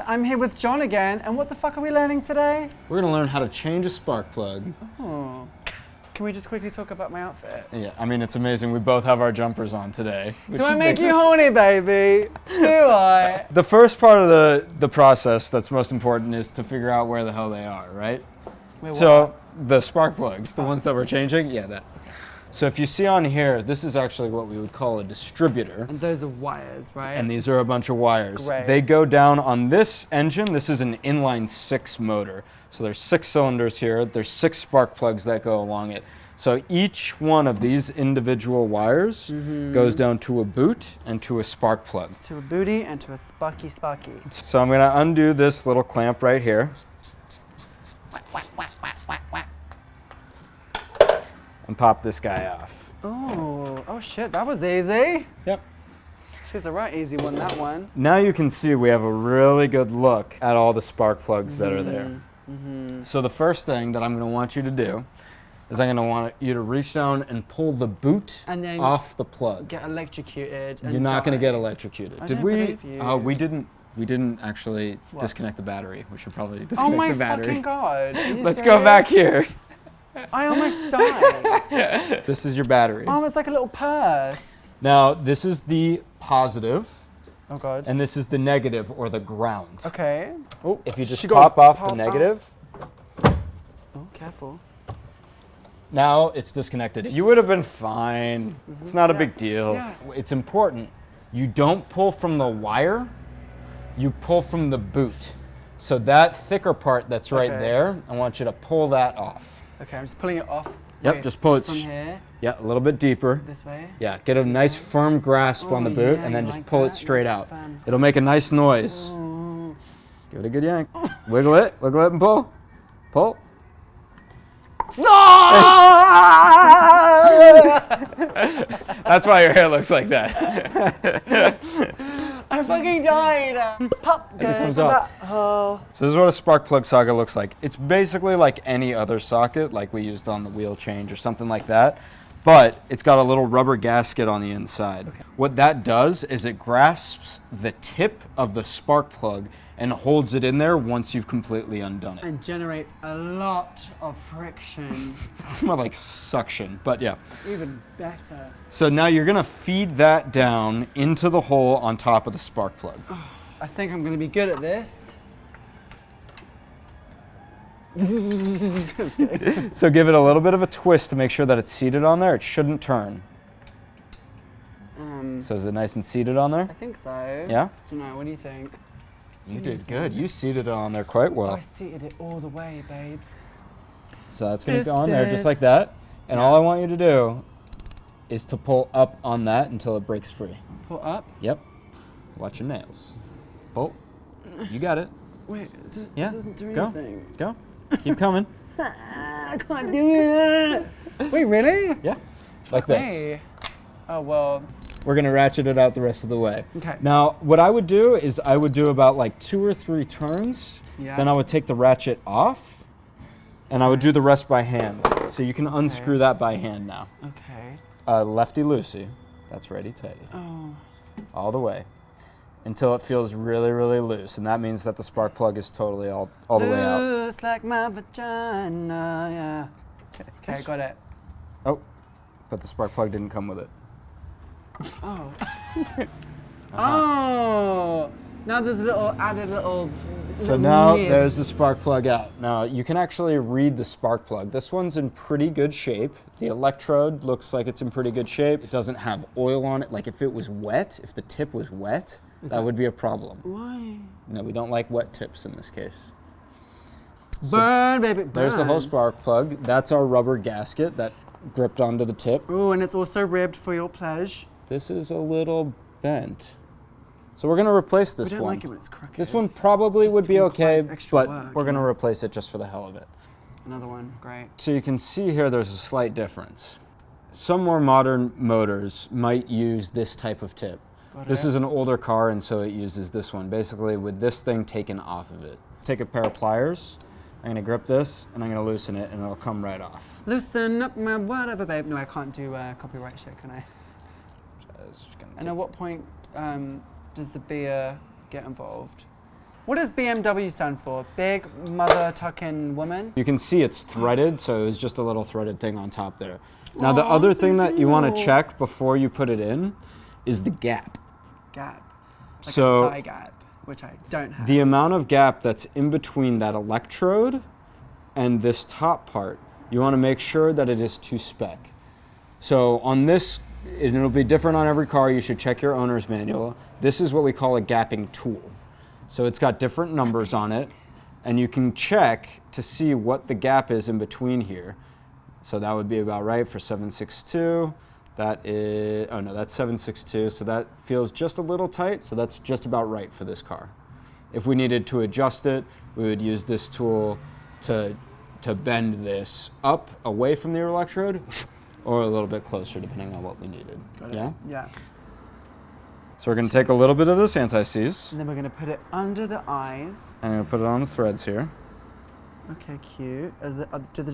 I'm here with John again, and what the fuck are we learning today? We're gonna learn how to change a spark plug. Oh. Can we just quickly talk about my outfit? Yeah, I mean, it's amazing. We both have our jumpers on today. Do I make you horny, baby? Do I? The first part of the process that's most important is to figure out where the hell they are, right? Wait, So the spark plugs, the ones that we're changing, yeah, that. So if you see on here, this is actually what we would call a distributor. And those are wires, right? And these are a bunch of wires. Great. They go down on this engine. This is an inline 6 motor. So there's 6 cylinders here. There's 6 spark plugs that go along it. So each one of these individual wires goes down to a boot and to a spark plug. To a booty and to a sparky. So I'm gonna undo this little clamp right here. And pop this guy off. Oh shit, that was easy. Yep. She's a right easy one, that one. Now you can see we have a really good look at all the spark plugs that are there. So the first thing that I'm going to want you to do is I'm going to want you to reach down and pull the boot And then off the plug. get electrocuted. And You're not going to die. get electrocuted. I Did don't we? believe you. Oh, we didn't actually What? disconnect the battery. We should probably disconnect Oh my the battery. fucking god. Are you Let's go back serious? here. I almost died. This is your battery. Oh, it's like a little purse. Now, this is the positive, Oh god. and this is the negative, or the ground. Okay. Oh, if you just She pop got off the pop negative, Oh, careful. now it's disconnected. You would have been fine. It's not a big deal. Yeah. It's important. You don't pull from the wire, you pull from the boot. So that thicker part that's right Okay. there, I want you to pull that off. Okay, I'm just pulling it off. Yep, Wait, just pull it from here, Yeah, a little bit deeper. this way. Yeah, get a nice firm grasp on the Oh, boot yeah, and then you just like pull that? it straight Nice out. and firm. It'll make a nice noise. Oh. Give it a good yank. Wiggle it and pull. Pull. That's why your hair looks like that. I fucking died. Pop As it goes comes on up. that hole. So this is what a spark plug socket looks like. It's basically like any other socket, like we used on the wheel change or something like that, but it's got a little rubber gasket on the inside. Okay. What that does is it grasps the tip of the spark plug and holds it in there once you've completely undone it. And generates a lot of friction. It's more like suction, but yeah. Even better. So now you're gonna feed that down into the hole on top of the spark plug. I think I'm gonna be good at this. So give it a little bit of a twist to make sure that it's seated on there. It shouldn't turn. So is it nice and seated on there? I think so. Yeah? Do you know, what do you think? You did good. You seated it on there quite I well. seated it all the way, babes. So that's going to This go on there just is- like that. And all I want you to do is to pull up on that until it breaks free. Pull up. Yep. Watch your nails. Pull. You got it. Wait, Yeah. it doesn't do Go. anything. Go. Keep coming. I can't do it. Wait, really? Yeah. Like this. Hey. Oh, well. We're going to ratchet it out the rest of the way. Okay. Now, what I would do is I would do about like 2 or 3 turns. Yeah. Then I would take the ratchet off and I would do the rest by hand. So you can unscrew that by hand now. Okay. Lefty loosey. That's righty tighty. Oh. All the way. Until it feels really, really loose. And that means that the spark plug is totally all the way out. Loose like my vagina, yeah. Okay, got it. Oh, but the spark plug didn't come with it. Oh. Oh. Now there's a little added little. So little now nib. there's the spark plug out. Now you can actually read the spark plug. This one's in pretty good shape. The electrode looks like it's in pretty good shape. It doesn't have oil on it. Like if it was wet, if the tip was wet, that would be a problem. Why? No, we don't like wet tips in this case. Burn, baby, burn. There's the whole spark plug. That's our rubber gasket that gripped onto the tip. Ooh, and it's also ribbed for your pleasure. This is a little bent. So we're gonna replace this I don't one. like it when it's crooked. This one probably Just would be okay, requires extra but work, we're gonna yeah. replace it just for the hell of it. Another one, great. So you can see here there's a slight difference. Some more modern motors might use this type of tip. This is an older car and so it uses this one, basically with this thing taken off of it. Take a pair of pliers, I'm gonna grip this and I'm gonna loosen it and it'll come right off. Loosen up my whatever, babe. No, I can't do copyright shit, can I? So it's just gonna And at what point does the beer get involved? What does BMW stand for? Big mother tucking woman? You can see it's threaded, so it's just a little threaded thing on top there. Now the other thing that you want to check before you put it in is the gap. Gap. Like So a thigh gap, which I don't have. the amount of gap that's in between that electrode and this top part, you want to make sure that it is to spec. So on this, it'll be different on every car. You should check your owner's manual. This is what we call a gapping tool. So it's got different numbers on it, and you can check to see what the gap is in between here. So that would be about right for 762. That is, oh no, that's 762. So that feels just a little tight. So that's just about right for this car. If we needed to adjust it, we would use this tool to bend this up away from the electrode or a little bit closer depending on what we needed. Got it. Yeah? Yeah. So we're going to take a little bit of this anti-seize. And then we're going to put it under the eyes. I'm going to put it on the threads here. Okay, cute.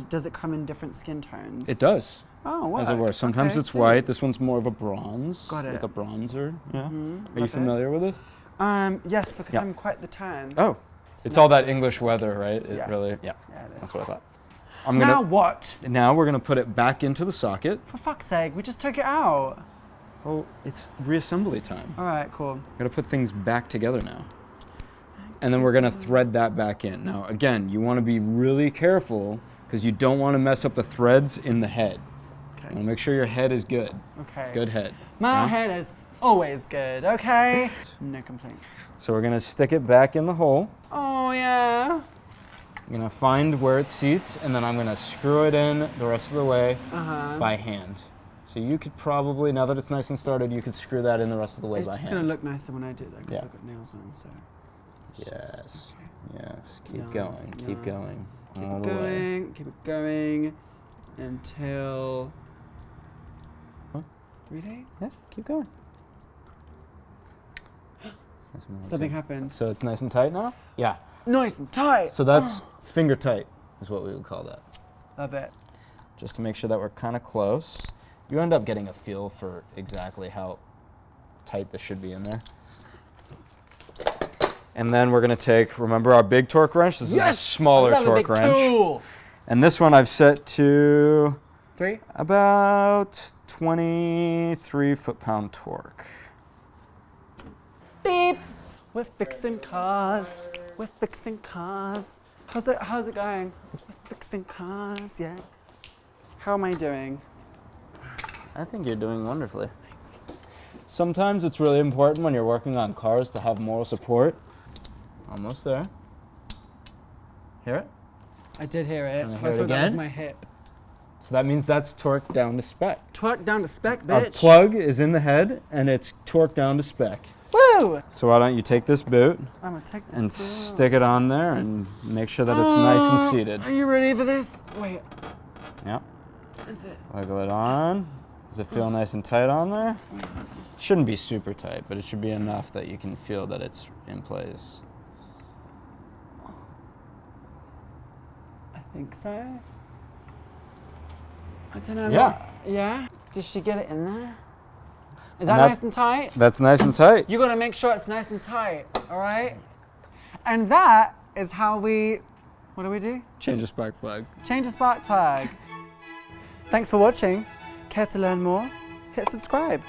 Does it come in different skin tones? It does. Oh, wow. As it were. Sometimes Okay, it's cute. white. This one's more of a bronze. Got it. Like a bronzer. Yeah. Mm-hmm. Are you familiar with it? Yes, because Yeah. I'm quite the tan. Oh. It's all that nice. English weather, right? It Yeah. really, yeah. Yeah, it is. That's what I thought. Now what? Now we're going to put it back into the socket. For fuck's sake, we just took it out. Oh, it's reassembly time. All right, cool. Got to put things back together now. And then we're going to thread that back in. Now, again, you want to be really careful because you don't want to mess up the threads in the head. Okay. You want to make sure your head is good. Okay. Good head. My Yeah? head is always good, okay? No complaints. So we're going to stick it back in the hole. Oh, yeah. I'm going to find where it seats, and then I'm going to screw it in the rest of the way by hand. So you could probably, now that it's nice and started, you could screw that in the rest of the way It's by just hand. going to look nicer when I do that because Yeah. I've got nails on, so. Yes. Yes. Keep Yes, going. Keep yes. going. Keep All it the way. going, keep it going until 3D? Yeah, keep going. It's nice and Something tight. happened. So it's nice and tight now? Yeah. Nice and tight. So that's finger tight is what we would call that. Love it. Just to make sure that we're kind of close. You end up getting a feel for exactly how tight this should be in there. And then we're going to take, remember our big torque wrench? This is a smaller torque wrench. Tool. And this one I've set to 3? about 23 foot-pound torque. Beep. We're fixing cars. We're fixing cars. How's it going? We're fixing cars, yeah. How am I doing? I think you're doing wonderfully. Sometimes it's really important when you're working on cars to have moral support. Almost there. Hear it? I did hear it. Wanna I hear it thought that was again? my hip. So that means that's torqued down to spec. Torque down to spec, Our bitch. plug is in the head and it's torqued down to spec. Woo! So why don't you take this boot I'm gonna take this and too. stick it on there and make sure that it's nice and seated. Are you ready for this? Wait. Yep. Is it? Wiggle it on. Does it feel nice and tight on there? Shouldn't be super tight, but it should be enough that you can feel that it's in place. I think so. I don't know. Yeah. Yeah? Did she get it in there? Is that that- nice and tight? That's nice and tight. You gotta make sure it's nice and tight, all right? And that is how we, what do we do? Change the spark plug. Change the spark plug. Thanks for watching. Care to learn more? Hit subscribe.